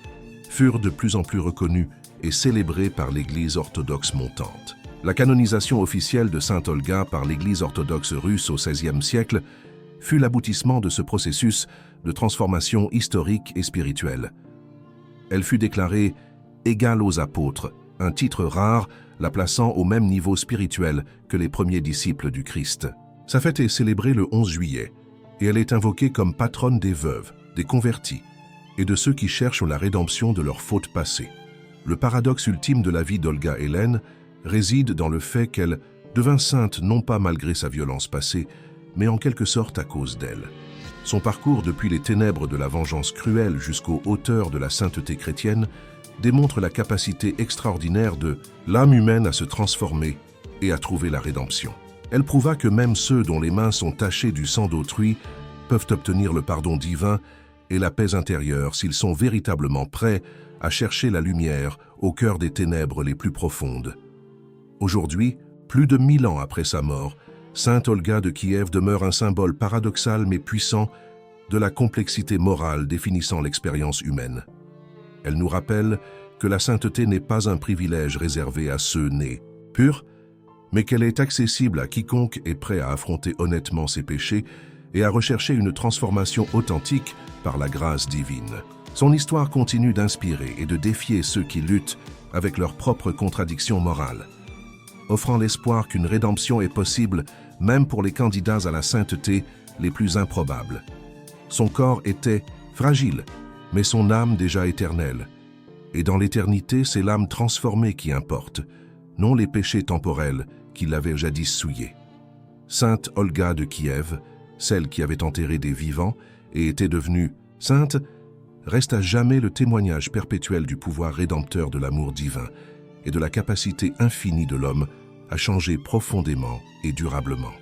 furent de plus en plus reconnues et célébrées par l'Église orthodoxe montante. La canonisation officielle de Sainte Olga par l'Église orthodoxe russe au XVIe siècle fut l'aboutissement de ce processus de transformation historique et spirituelle. Elle fut déclarée égale aux apôtres, un titre rare la plaçant au même niveau spirituel que les premiers disciples du Christ. Sa fête est célébrée le 11 juillet et elle est invoquée comme patronne des veuves, des convertis et de ceux qui cherchent la rédemption de leurs fautes passées. Le paradoxe ultime de la vie d'Olga Hélène réside dans le fait qu'elle devint sainte non pas malgré sa violence passée, mais en quelque sorte à cause d'elle. Son parcours depuis les ténèbres de la vengeance cruelle jusqu'aux hauteurs de la sainteté chrétienne démontre la capacité extraordinaire de l'âme humaine à se transformer et à trouver la rédemption. Elle prouva que même ceux dont les mains sont tachées du sang d'autrui peuvent obtenir le pardon divin et la paix intérieure s'ils sont véritablement prêts à chercher la lumière au cœur des ténèbres les plus profondes. Aujourd'hui, plus de 1000 ans après sa mort, Sainte Olga de Kiev demeure un symbole paradoxal mais puissant de la complexité morale définissant l'expérience humaine. Elle nous rappelle que la sainteté n'est pas un privilège réservé à ceux nés purs, mais qu'elle est accessible à quiconque est prêt à affronter honnêtement ses péchés et à rechercher une transformation authentique par la grâce divine. Son histoire continue d'inspirer et de défier ceux qui luttent avec leurs propres contradictions morales, offrant l'espoir qu'une rédemption est possible même pour les candidats à la sainteté les plus improbables. Son corps était fragile, mais son âme déjà éternelle. Et dans l'éternité, c'est l'âme transformée qui importe, non les péchés temporels qui l'avaient jadis souillée. Sainte Olga de Kiev, celle qui avait enterré des vivants et était devenue sainte, reste à jamais le témoignage perpétuel du pouvoir rédempteur de l'amour divin et de la capacité infinie de l'homme à changer profondément et durablement.